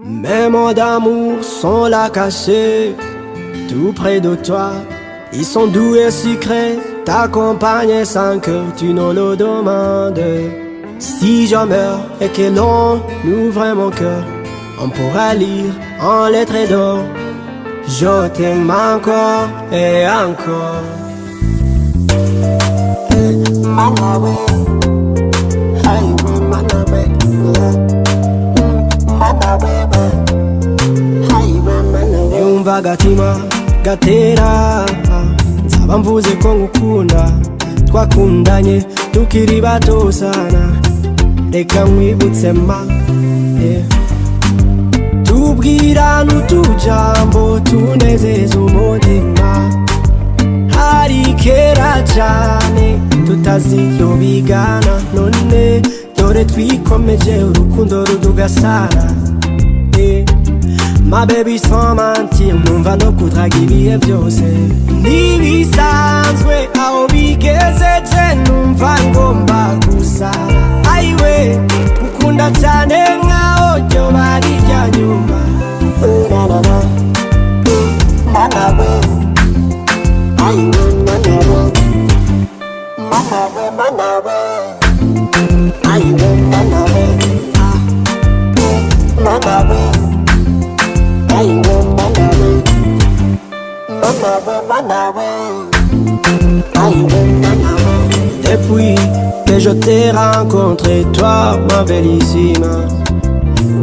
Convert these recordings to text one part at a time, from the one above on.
Mes mots d'amour sont là cachés, tout près de toi. Ils sont doux et sucrés, t'accompagner sans que tu ne le demandes. Si je meurs et que l'on ouvre mon cœur, on pourra lire en lettres d'or: je t'aime encore et encore. Manawe, highway, Manawe, Manawe. Yumva agatima gatera, nzaba mvuze ko ngukunda. Twakundanye tukiri bato sana, reka nkwibutse ma, tubwirana utujambo tunezeza umutima. Hari kera cyane tutaziyo bigana, none dore twikomeje urukundo rudugasana. Ma baby sans mentir, numva no kudraga ibihe byose. Ntibisanzwe aho bigezeje, numva ngomba gusara. Ayiwe gukunda cyane nkaho ryo bari rya nyuma. Manawe, ayiwe Manawe, Manawe, Manawe, ayiwe Manawe, Manawe, ayiwe Manawe, Manawe, Manawe, ayiwe Manawe. Depuis que je t'ai rencontré, toi ma bellissima,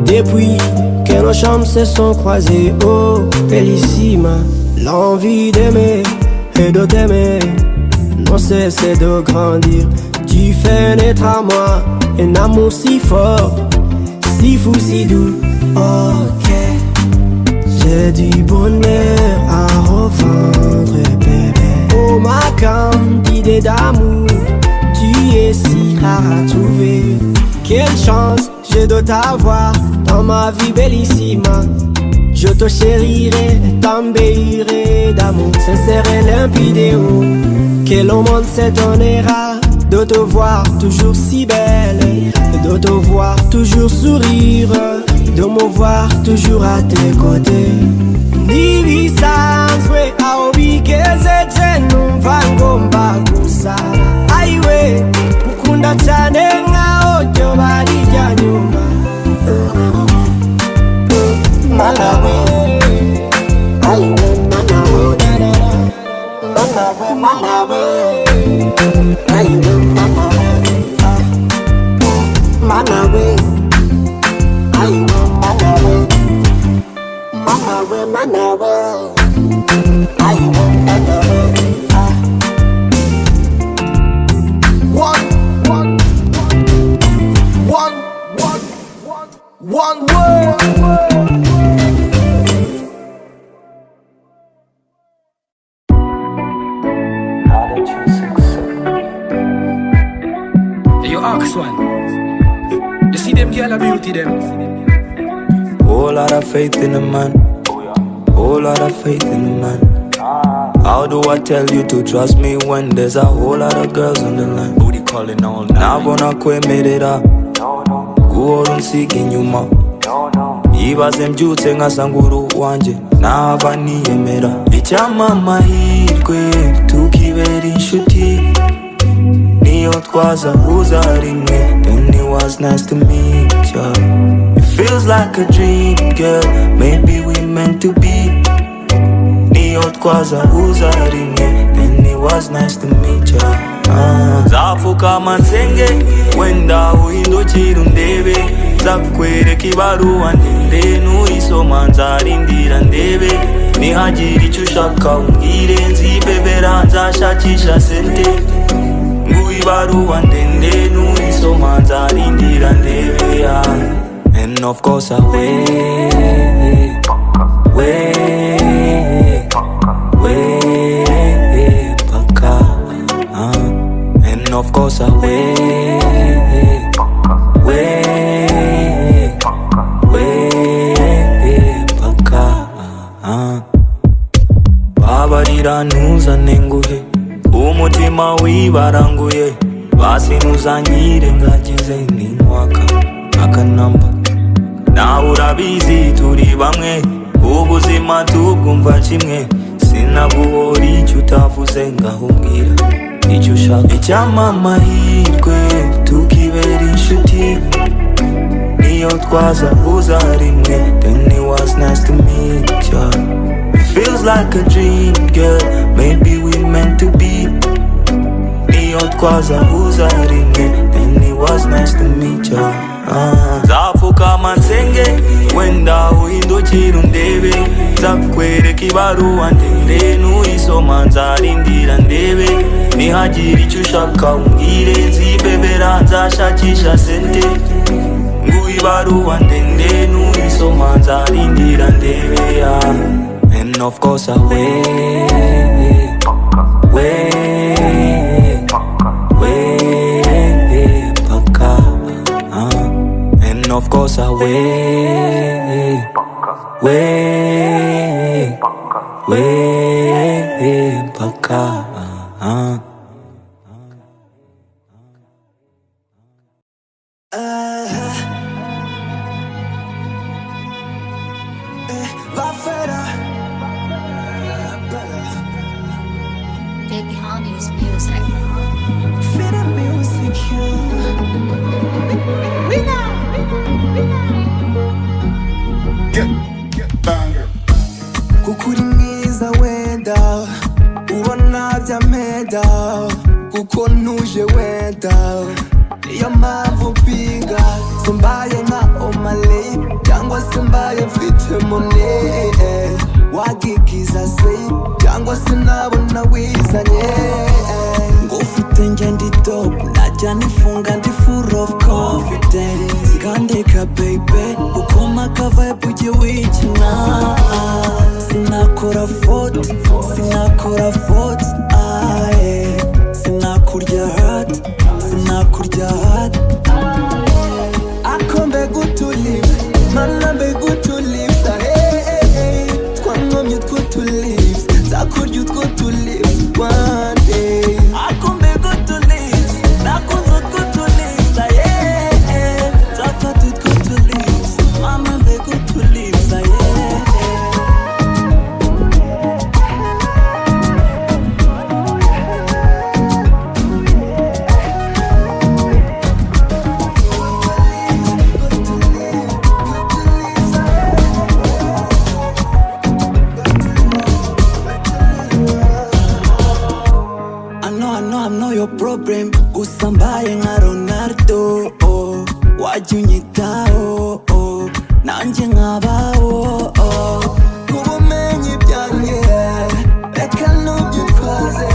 depuis que nos chambres se sont croisées, oh bellissima, l'envie d'aimer et de t'aimer non cesse de grandir. Tu fais naître à moi un amour si fort, si fou, si doux. Ok, j'ai du bonheur à revendre, bébé. Oh ma candidate d'amour, tu es si rare à trouver. Quelle chance j'ai de t'avoir dans ma vie bellissima. Je te chérirai, t'embellirai d'amour sincère et limpide. Que le monde s'étonnera de te voir toujours si belle, de te voir toujours sourire, de me voir toujours à tes côtés. Ntibisanzwe aho bigezeje, numva ngomba gusara. Ayiwe gukunda cyane nkaho ryo bari rya nyuma. Manawe, ayiwe Manawe, Manawe, Manawe, ayiwe Manawe, Manawe, ayiwe Manawe, Manawe, Manawe, ayiwe Manawe. One word. Hey, you ask one. You see them girl of beauty them. Whole lot of faith in a man. Whole lot of faith in a man. How do I tell you to trust me when there's a whole lot of girls on the line? Booty calling all night. Now gonna quit made it up. Go on seeking you more. Ibaze mbyutse nkasanguru wanje naba niyemera. Icyampa amahirwe tukibera inshuti, niyo twazahuza rimwe. Then it was nice to meet ya. It feels like a dream, girl, maybe we meant to be. Niyo twazahuza rimwe. Then it was nice to meet ya. Zapfukama nsenge wenda uhindukira undebe, nzakwereka ibaruwa ndende nuyisoma nzarindira ndebe. Nihagira icyo ushaka umbwire, nzibebera nzashakisha sente. Nguhe ibaruwa ndende nuyisoma nzarindira ndebe. And of course I wait, paka. And of course I wait, paka. Babarira ntuzane nguhe, umutima wibaranguye. Basi ntuzanyire ngagize ninkwaka akanamba. nawe urabizi turi bamwe, ubuzima tubwumva kimwe. Sinaguhora icyo utavuze ngaho mbwira icyo ushaka. Icyampa amahirwe tukibera inshuti, niyo twazahuza rimwe. Then it was nice to meet ya. It feels like a dream, girl, maybe we meant to be. Niyo twazahuza rimwe. Then it was nice to meet ya. Nzapfukama nsenge wenda uhindukira undebe, nzakwereka ibaruwa ndende nuyisoma nzarindira ndebe. Nihagira icyo ushaka umbwire, nzibebera nzashakisha sente. Nguhe ibaruwa ndende nuyisoma nzarindira ndebe. And of course I wait paka. And of course I wait paka. Big Honey's music. Kuko uri mwiza wenda ubona byameda, kuko ntuje wenda niyo mpamvu mpinga. Simbaye nka Omale cyangwa se mbaye mfite money, wagigiza se cyangwa se nabona wizanye. Ngo ufite njye ndi top, najya nifunga ndi full of confidence. Kandeka baby ukoma ka vibe ujye wikina. Sinakora fault, sinakora fault, sinakurya hard, sinakurya hard. Akombe good to live, mana be good to live. Twangomye good to live, zakurya good to live one day. Akombe good to live, nakunze good to live. Zafata good to live, mana be good to live. Problem gusa mbaye nka Ronaldo, wajya unyitaho nanjye nkabaho. Ubumenyi byanjye reka nubyitwaze,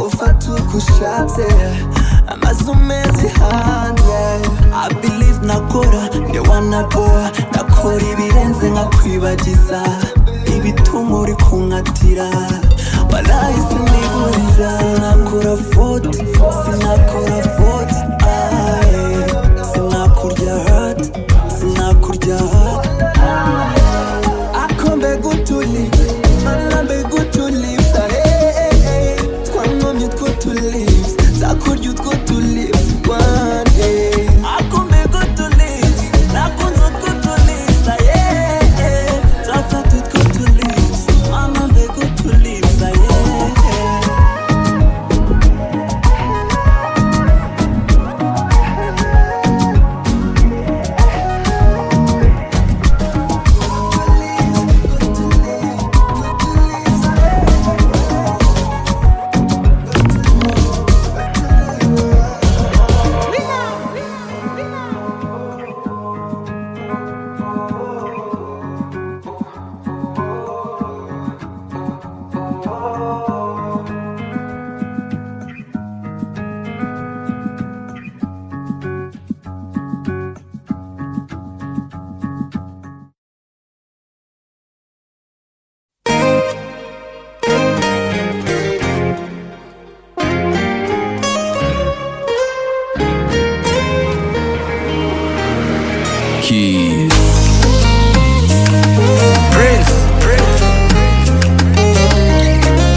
ufata uko ushatse amazu meza hanze. I believe nakora nde wanaboa, nakora ibirenze nkakwibagiza ibituma uri kunkatira. Walahi siniguriza, sinakora fault, sinakora fault, sinakurya hard, sinakurya hard. Akombe good to live, mana be good to live. Twangomye good to live, zakurya good to live one day. Akombe good to live, nakunze good to live. Zafata good to live, mana be good to live. Keys. Prince.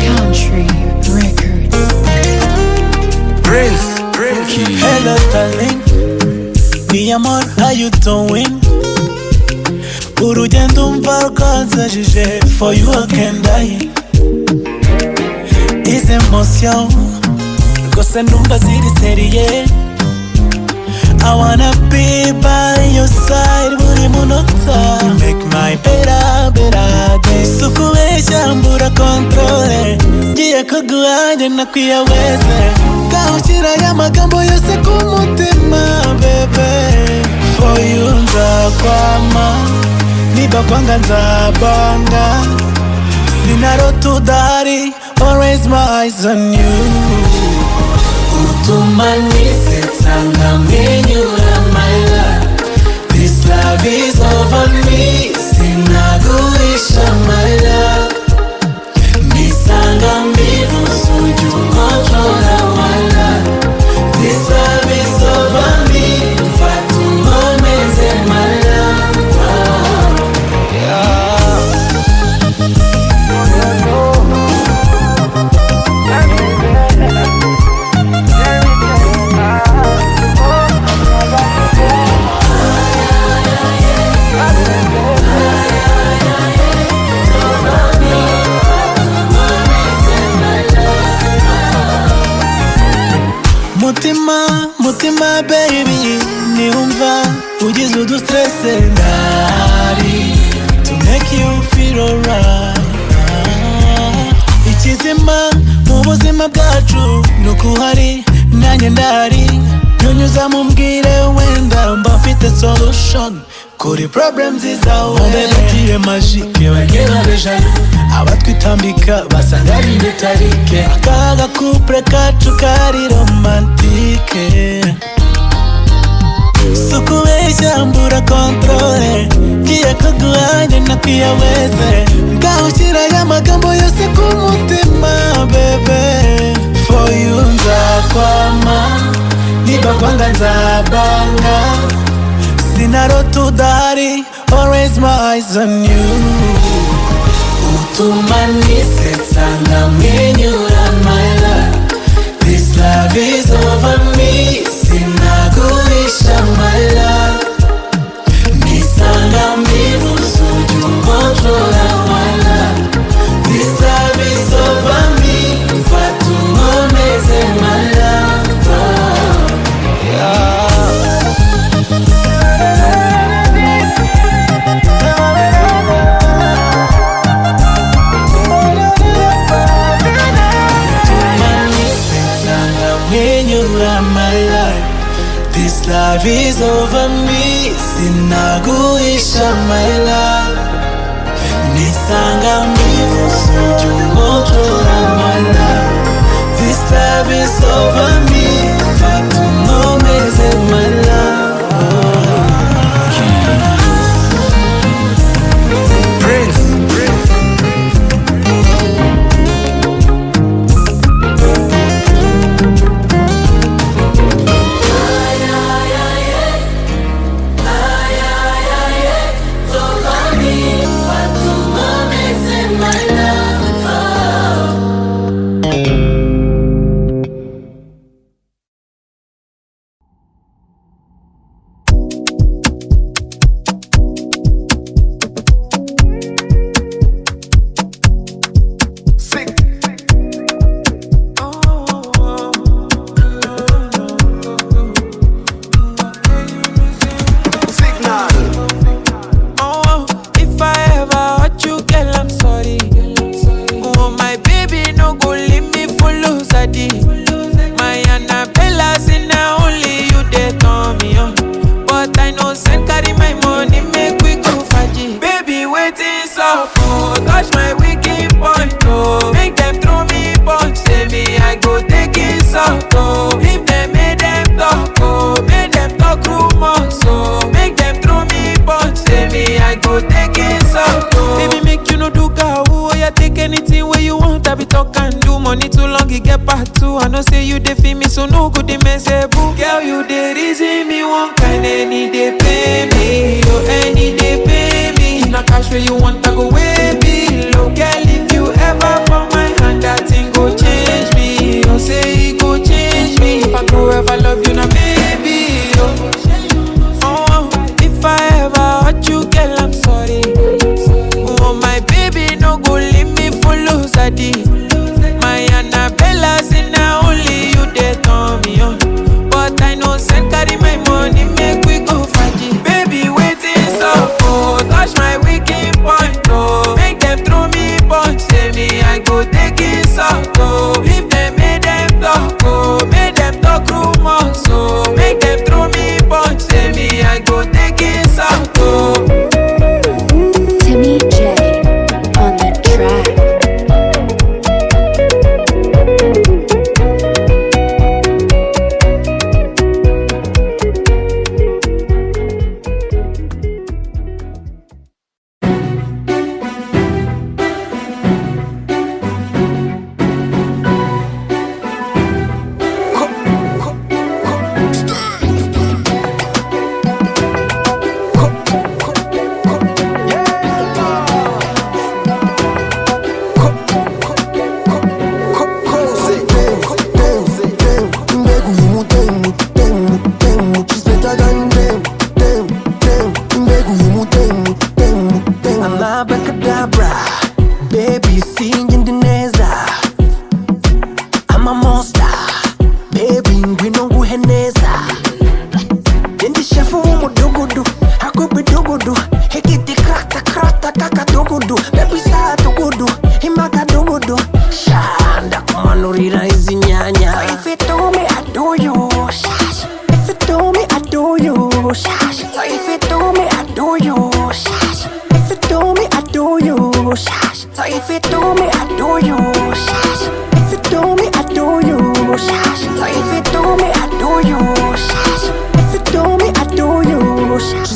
Country Records. Prince. Keys. Hello darling, mi amor, how you doing? urugendo umva rwanzajije. For you I can die. Izi emotion rwose ndumva ziri seriye. I wanna be by your side buri munota. You make my better day. Sukubeshya mbura controle, ngiye kuguhanje nakwiyaweze. Gahukira y'amagambo yose ku mutima bebe. For you nzakwama, niba kwanga nzabanga. Sinarota udahari, always my eyes on you. Utuma nisetsa nkamwenyura my love. This love is over me, sinaguhisha my love. Nisanga mbivuze ujya unkontrola my love. This love is over me, mfata unkomeze my love. Yeah. Mutima baby, niumva ugize udustresse ndahari to make you feel alright. Ikizima mu buzima bwacu nuko uhari nanjye ndahari. Nyunyuza mumbwire wenda mba mfite solution kuri problems zawe. Mbebetiye magique bagiye babejana, abatwitambika basanga ari bitarike. Akaga couple kacu kari romantike. Sukubeshya mbura controle, ngiye kuguhanje nakwiyaweze. Gahukira y'amagambo yose ku mutima bebe. For you nzakwama, niba kwanga nzabanga. Sinarota udahari, always my eyes on you. Utuma nisetsa nkamwenyura my love. This love is over me, sinaguhisha my love. Nisanga mbivuze ujya unkontrola my love. This love is over me, mfata unkomeze my love. Yeah. My life, this life is over me, sinaguhisha my love. Nisanga mbivuze ujya unkontrola my love. This life is over me, mfata unkomeze my love. If I ever hurt you, girl, I'm sorry. touch my weakened point, oh. Make them throw me punch, say me I go take it out, oh. If them make them talk, oh, make them talk rumors, oh. Make them throw me punch, say me I go take it out, oh. Timmy J on the track.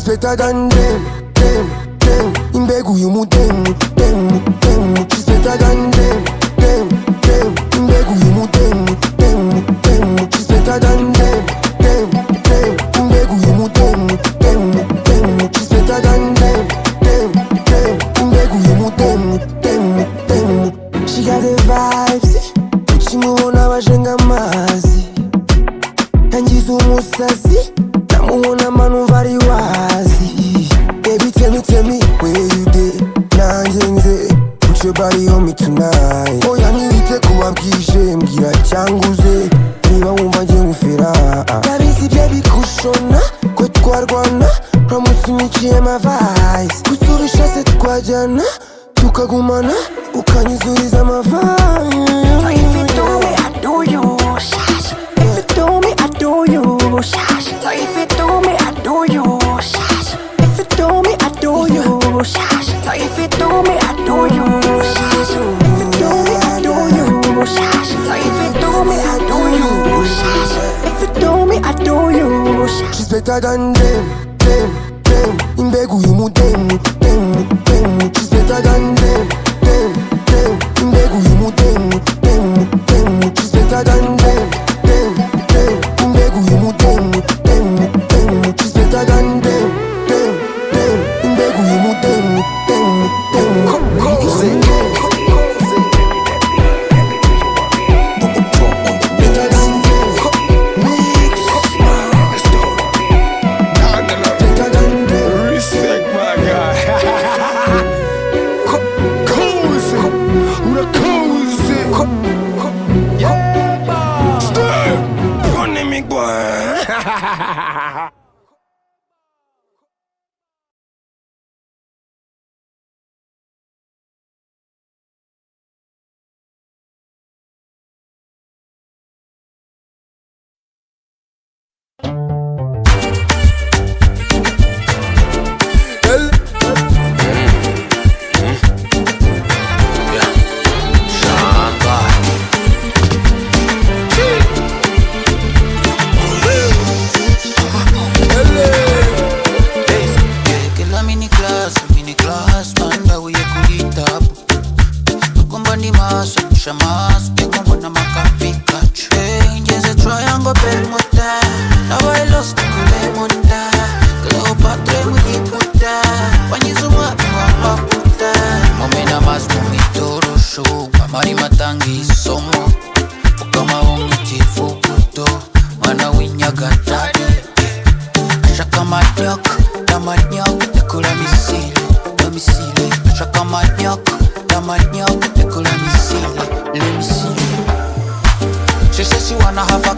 Better than them. Imbegu yumu them. She's better than them. Imbegu yumu them. She's better than them. Imbegu yumu them. She's better than them. Imbegu yumu them. She got the vibes. Uchimuona washenga mazi. Kanjizu musazi. Namuona manu vari wazi. Baby tell me where you did. Nanjenze put your body on me tonight. Oya niwite kuwabwishe mbwira cyanguze niba wumva nje ngufera. Ndabizi baby kushona kwe twarwana promise unyiciye ma vibes. Kusurisha se twajyana tukagumana ukanyuzuriza ma vibes. If you do me I do you. If you do me I do you. So if you do me, I do you. If you do me, I do you. So if you do me, I do you. If you do me, I do you. So if you do me, I do you. If you do me, I do you. She's better than them. Imbegu yumu them. She's better than them. Imbegu yumu them. She's better than them. Imbegu yumu them. She's better than them. Imbegu yumu them. Respect my guy. She says she wanna have a